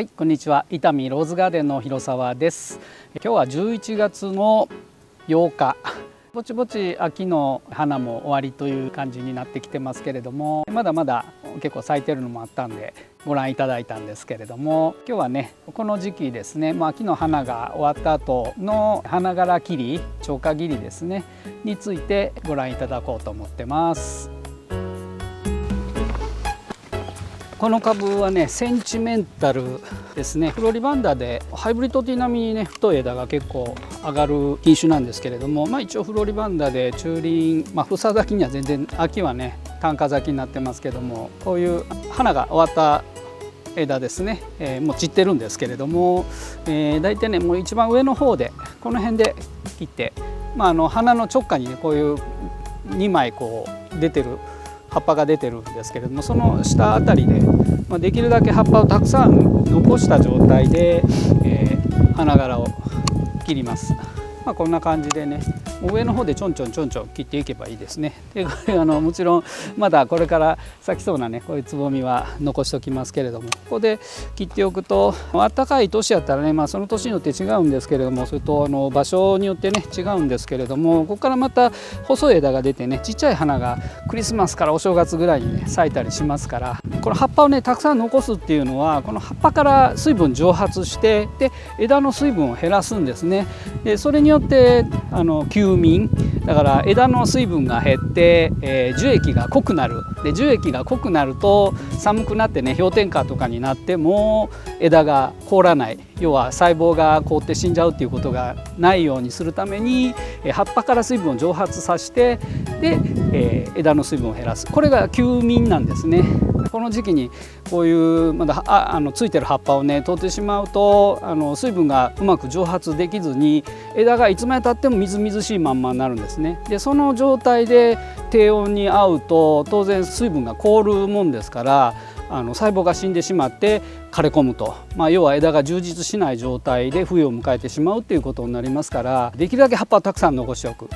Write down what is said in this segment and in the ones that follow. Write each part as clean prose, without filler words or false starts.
はい、こんにちは。伊丹ローズガーデンの広沢です。今日は11月の8日。ぼちぼち秋の花も終わりという感じになってきてますけれども、まだまだ結構咲いてるのもあったんでご覧いただいたんですけれども、今日はねこの時期ですね、秋の花が終わった後の花柄切り、超過切りですねについてご覧いただこうと思ってます。この株はねセンチメンタルですね。フロリバンダでハイブリッドティー並みにね太い枝が結構上がる品種なんですけれども、一応フロリバンダで中輪、房咲きには全然秋はね単価咲きになってますけども、こういう花が終わった枝ですね、もう散ってるんですけれども、大体ねもう一番上の方でこの辺で切って、花の直下にねこういう2枚こう出てる葉っぱが出てるんですけれども、その下あたりで、できるだけ葉っぱをたくさん残した状態で、花柄を切ります。こんな感じでね上の方でちょんちょん切っていけばいいですね。でこれもちろんまだこれから咲きそうなねこういうつぼみは残しておきますけれども、ここで切っておくと暖かい年やったらね、その年によって違うんですけれども、それと場所によってね違うんですけれども、ここからまた細い枝が出てねちっちゃい花がクリスマスからお正月ぐらいにね咲いたりしますから、この葉っぱをねたくさん残すっていうのはこの葉っぱから水分蒸発して、で枝の水分を減らすんですね。でそれによって休眠だから枝の水分が減って、樹液が濃くなる。で樹液が濃くなると寒くなってね氷点下とかになっても枝が凍らない、要は細胞が凍って死んじゃうっていうことがないようにするために、葉っぱから水分を蒸発させて、で、枝の水分を減らす、これが休眠なんですね。この時期にこういうまだついてる葉っぱをね取ってしまうと水分がうまく蒸発できずに枝がいつまでたってもみずみずしいまんまになるんですね。でその状態で低温に合うと当然水分が凍るもんですから、細胞が死んでしまって枯れ込むと、要は枝が充実しない状態で冬を迎えてしまうということになりますから、できるだけ葉っぱをたくさん残しておく。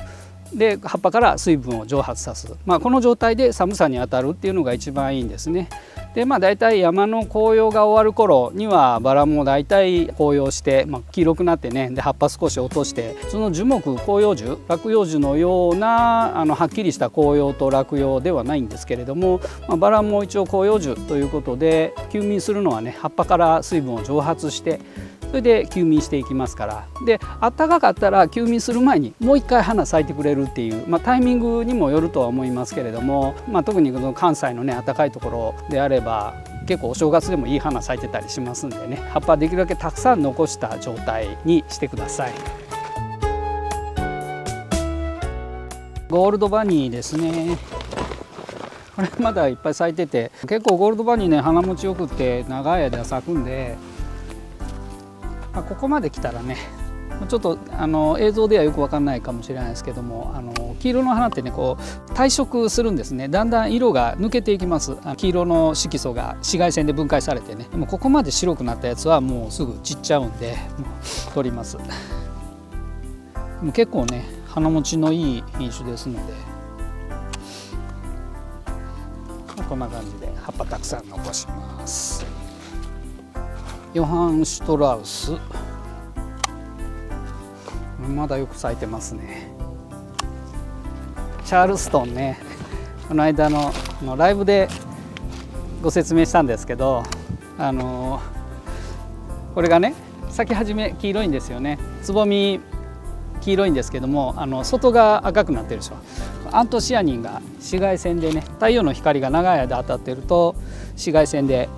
で葉っぱから水分を蒸発さす、この状態で寒さに当たるっていうのが一番いいんですね。でだいたい山の紅葉が終わる頃にはバラもだいたい紅葉して、黄色くなってね、で葉っぱ少し落として、その樹木広葉樹落葉樹のようなはっきりした紅葉と落葉ではないんですけれども、バラも一応広葉樹ということで休眠するのはね葉っぱから水分を蒸発してそれで休眠していきますから、で暖かかったら休眠する前にもう一回花咲いてくれるっていう、タイミングにもよるとは思いますけれども、特にこの関西のね暖かいところであれば結構お正月でもいい花咲いてたりしますんでね、葉っぱできるだけたくさん残した状態にしてください。ゴールドバニーですね。これまだいっぱい咲いてて、結構ゴールドバニーね花持ちよくって長い間咲くんで、ここまで来たらねちょっと映像ではよく分かんないかもしれないですけども、黄色の花ってねこう退色するんですね。だんだん色が抜けていきます。黄色の色素が紫外線で分解されてね、でもここまで白くなったやつはもうすぐ散っちゃうんでもう取ります。でも結構ね花持ちのいい品種ですので、こんな感じで葉っぱたくさん残します。ヨハン・シュトラウスまだよく咲いてますね。チャールストンね、この間のライブでご説明したんですけど、これがね咲き始め黄色いんですよね。つぼみ黄色いんですけども外が赤くなってるでしょ。アントシアニンが紫外線でね、太陽の光が長い間当たっていると紫外線で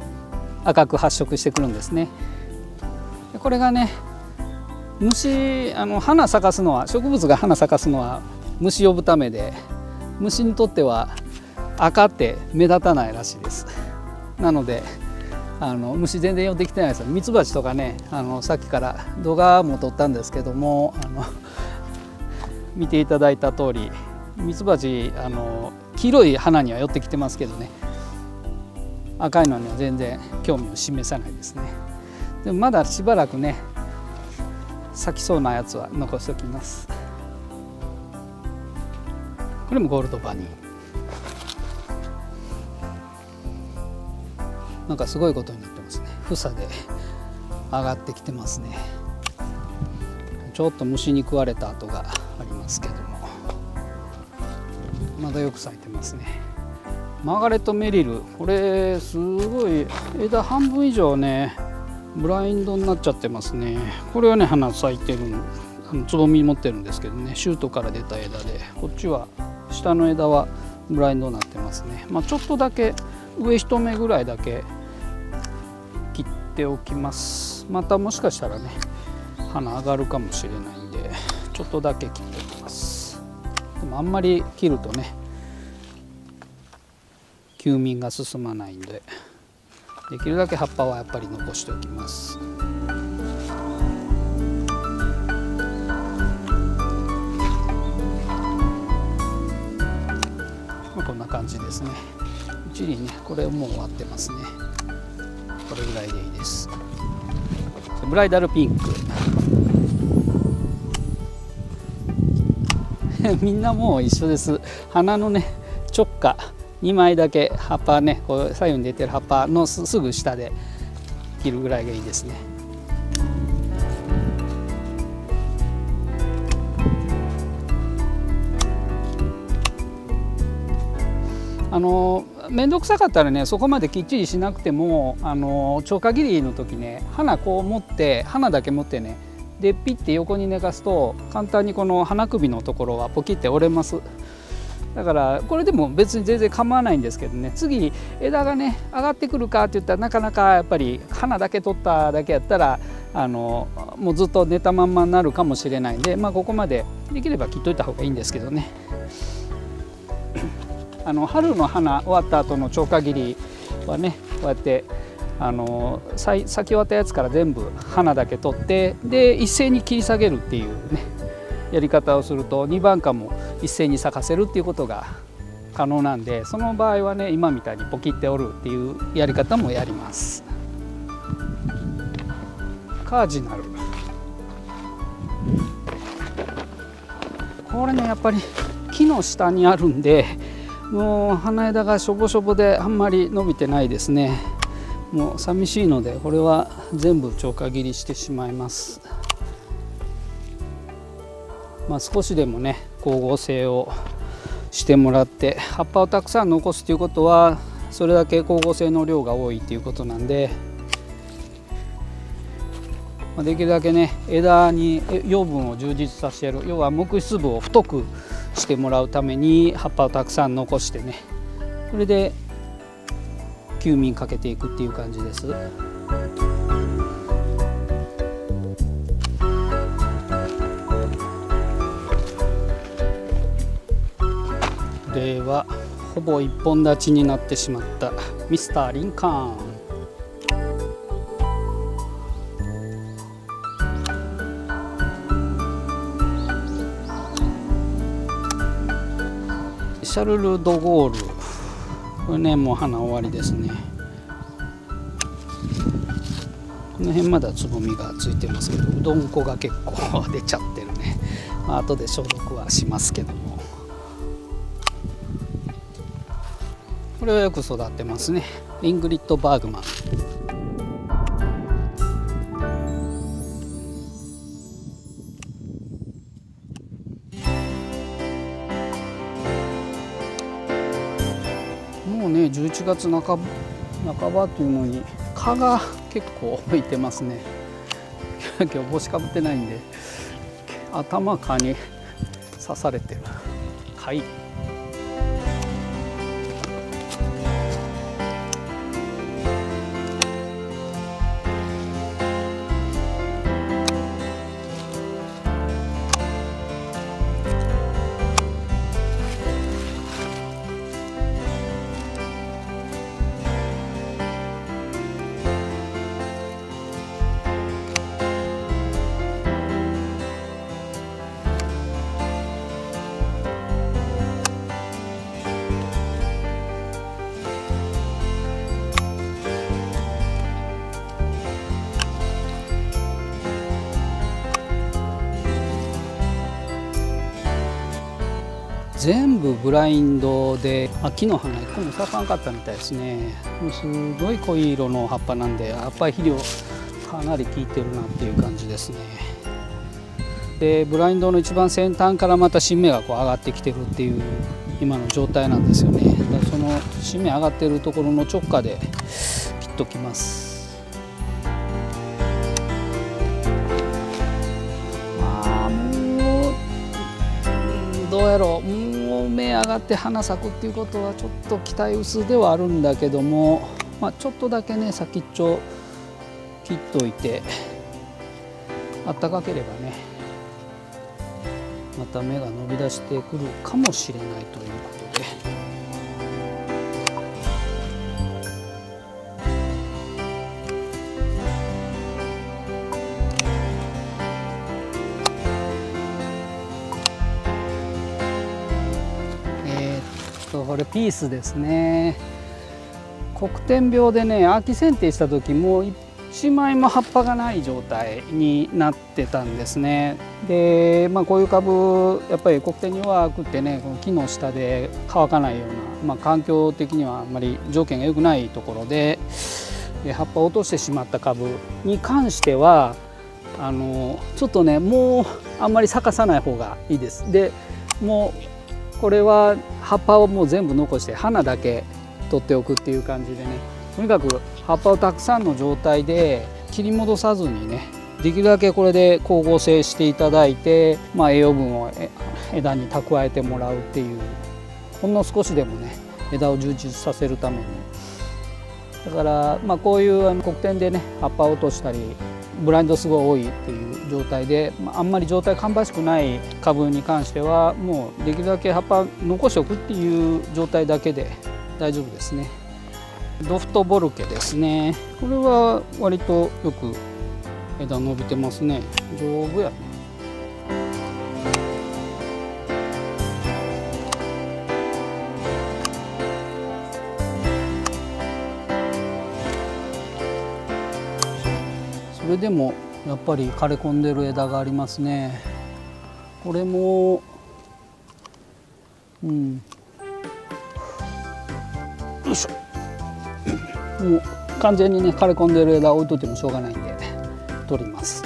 赤く発色してくるんですね。これがね花咲かすのは、植物が花咲かすのは虫呼ぶためで、虫にとっては赤って目立たないらしいです。なので虫全然寄ってきてないですよ。ミツバチとかねさっきから動画も撮ったんですけども見ていただいた通りミツバチ黄色い花には寄ってきてますけどね、赤いのには全然興味を示さないですね。でもまだしばらくね咲きそうなやつは残しておきます。これもゴールドバニー。なんかすごいことになってますね。房で上がってきてますね。ちょっと虫に食われた跡がありますけども、まだよく咲いてますね。マーガレットメリル、これすごい枝半分以上ねブラインドになっちゃってますね。これはね花咲いてるの、つぼみ持ってるんですけどね、シュートから出た枝で、こっちは下の枝はブラインドになってますね。ちょっとだけ上一目ぐらいだけ切っておきます。またもしかしたらね花上がるかもしれないんで、ちょっとだけ切っておきます。でもあんまり切るとね休眠が進まないんで、できるだけ葉っぱはやっぱり残しておきます。こんな感じですね。一輪ね、これもう終わってますね。これぐらいでいいです。ブライダルピンクみんなもう一緒です。花のね直下2枚だけ葉っぱね、こう左右に出てる葉っぱのすぐ下で切るぐらいがいいですね。面倒くさかったらねそこまできっちりしなくても超過切りの時ね花こう持って花だけ持ってねでピッて横に寝かすと簡単にこの花首のところはポキって折れます。だからこれでも別に全然構わないんですけどね、次枝がね上がってくるかって言ったらなかなかやっぱり花だけ取っただけやったらもうずっと寝たまんまになるかもしれないんで、ここまでできれば切っといた方がいいんですけどね。春の花終わった後の超過切りはねこうやって咲き終わったやつから全部花だけ取ってで一斉に切り下げるっていうねやり方をすると2番花も一斉に咲かせるっていうことが可能なんで、その場合はね今みたいにポキって折るっていうやり方もやります。カージナル、これねやっぱり木の下にあるんでもう花枝がしょぼしょぼであんまり伸びてないですね。もう寂しいのでこれは全部超過切りしてしまいます。少しでもね光合成をしてもらって葉っぱをたくさん残すということはそれだけ光合成の量が多いということなんで、できるだけね枝に養分を充実させる、要は木質部を太くしてもらうために葉っぱをたくさん残してね、それで休眠かけていくっていう感じです。ではほぼ一本立ちになってしまったミスターリンカーン。シャルル・ド・ゴール、これねもう花終わりですね。この辺まだつぼみがついてますけどうどん粉が結構出ちゃってるね。後で消毒はしますけども、これはよく育ってますね。イングリッド・バーグマン。もうね11月半ばっていうのに蚊が結構いてますね。今日帽子かぶってないんで頭蚊に刺されてる。かい。全部ブラインドで木の花一個も咲かんかったみたいですね。すごい濃い色の葉っぱなんでやっぱり肥料かなり効いてるなっていう感じですね。でブラインドの一番先端からまた新芽がこう上がってきてるっていう今の状態なんですよね。だからその新芽上がってるところの直下で切っときます。もうどうやろう、もう芽上がって花咲くっていうことはちょっと期待薄ではあるんだけども、ちょっとだけね先っちょ切っといて、あったかければねまた芽が伸び出してくるかもしれないということで。これピースですね。黒点病でね秋剪定した時も1枚も葉っぱがない状態になってたんですね。で、こういう株やっぱり黒点に弱くてねこの木の下で乾かないような、環境的にはあんまり条件が良くないところで葉っぱを落としてしまった株に関してはちょっとねもうあんまり咲かさない方がいいです。でもうこれは葉っぱをもう全部残して花だけ取っておくっていう感じでね、とにかく葉っぱをたくさんの状態で切り戻さずにねできるだけこれで光合成していただいて、栄養分を枝に蓄えてもらうっていう、ほんの少しでもね枝を充実させるために。だからこういう黒点でね葉っぱを落としたりブラインドすごい多いっていう状態で、あんまり状態芳しくない株に関してはもうできるだけ葉っぱ残しておくっていう状態だけで大丈夫ですね。ロフトボルケですね。これは割とよく枝伸びてますね。丈夫やね。それでもやっぱり枯れ込んでる枝がありますね。これもよいしょ。もう完全にね枯れ込んでる枝置いといてもしょうがないんで取ります。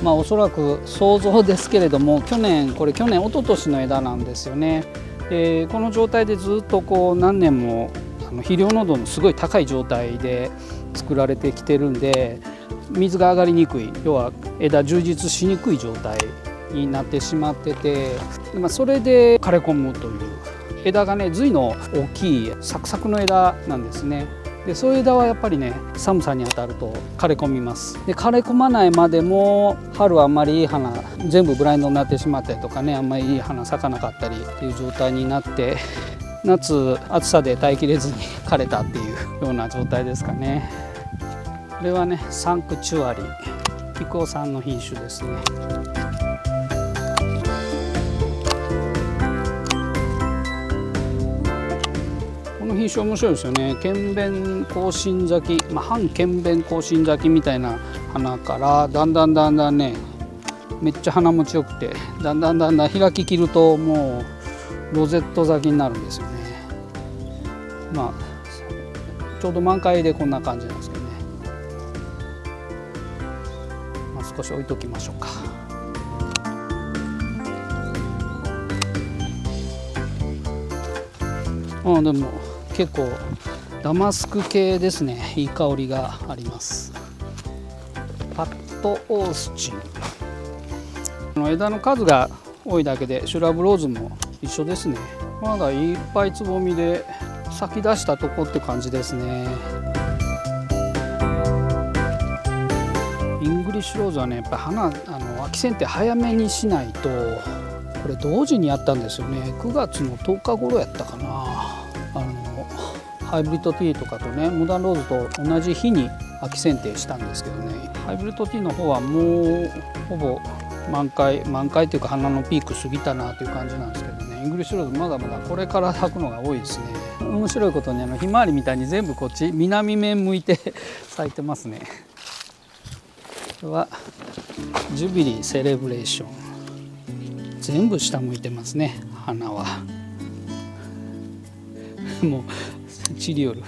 おそらく想像ですけれども去年一昨年の枝なんですよね。この状態でずっとこう何年も肥料濃度のすごい高い状態で作られてきてるんで水が上がりにくい、要は枝充実しにくい状態になってしまってて、それで枯れ込むという枝がね髄の大きいサクサクの枝なんですね。でそういう枝はやっぱりね寒さに当たると枯れ込みます。で枯れ込まないまでも春はあんまりいい花全部ブラインドになってしまったりとかね、あんまりいい花咲かなかったりっていう状態になって夏暑さで耐えきれずに枯れたっていうような状態ですかね。これはねサンクチュアリ菊尾さんの品種ですね。この品種面白いですよね。剣弁甲信咲き、半剣弁甲信咲きみたいな花からだんだんねめっちゃ花持ちよくてだんだん開ききるともうロゼット咲きになるんですよね。ちょうど満開でこんな感じなんですけどね。少し置いときましょうか。でも結構ダマスク系ですね。いい香りがあります。パッドオースチン。枝の数が多いだけでシュラブローズも一緒ですね。まだいっぱいつぼみで咲き出したとこって感じですね。イングリッシュローズはねやっぱり秋剪定早めにしないと、これ同時にやったんですよね。9月の10日頃やったかな。ハイブリッドティーとかとねモダンローズと同じ日に秋剪定したんですけどね、ハイブリッドティーの方はもうほぼ満開っていうか花のピーク過ぎたなという感じなんですけどね、イングリッシュローズまだまだこれから咲くのが多いですね。面白いことにひまわりみたいに全部こっち南面向いて咲いてますね。これはジュビリーセレブレーション、全部下向いてますね。花はもう散りよる。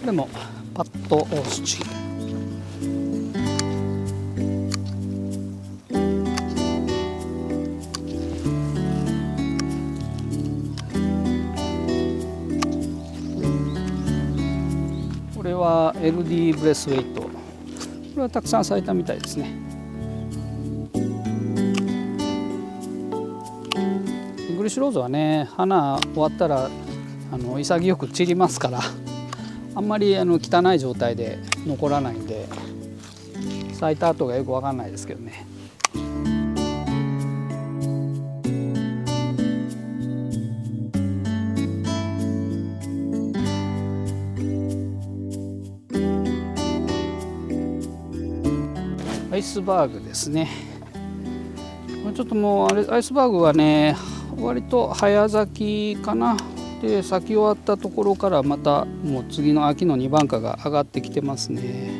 でもパッドオースチン、これは LD ブレスウェイト、これはたくさん咲いたみたいですね。イングリッシュローズはね、花終わったら潔く散りますから、あんまり汚い状態で残らないんで、咲いた後がよく分かんないですけどね。アイスバーグですね。ちょっともうアイスバーグはね、割と早咲きかな。で咲き終わったところからまたもう次の秋の2番花が上がってきてますね。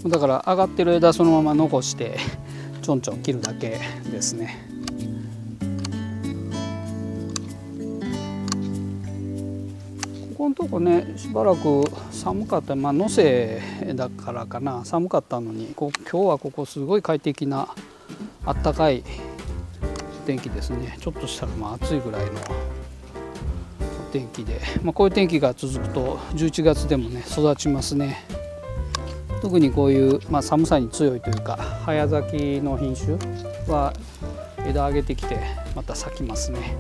だから上がってる枝そのまま残してちょんちょん切るだけですね。ここのとこね、しばらく寒かった、能勢だからかな、寒かったのに今日はここすごい快適なあったかい天気ですね。ちょっとしたら暑いぐらいの天気で、こういう天気が続くと11月でもね育ちますね。特にこういう、寒さに強いというか早咲きの品種は枝上げてきてまた咲きますね。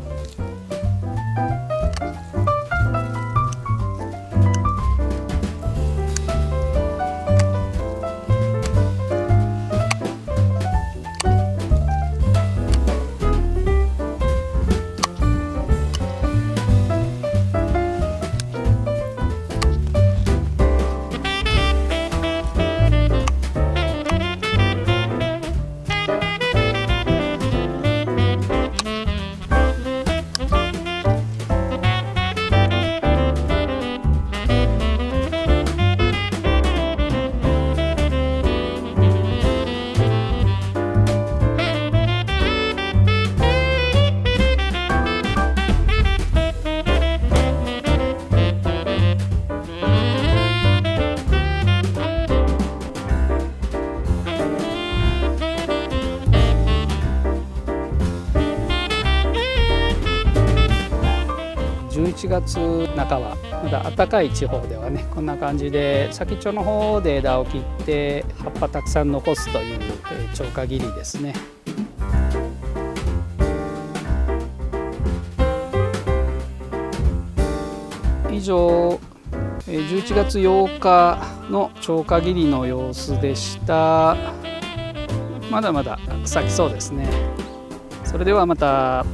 11月半ば、まだ暖かい地方ではねこんな感じで先っちょの方で枝を切って葉っぱたくさん残すという超過切りですね。以上11月8日の超過切りの様子でした。まだまだ咲きそうですね。それではまた。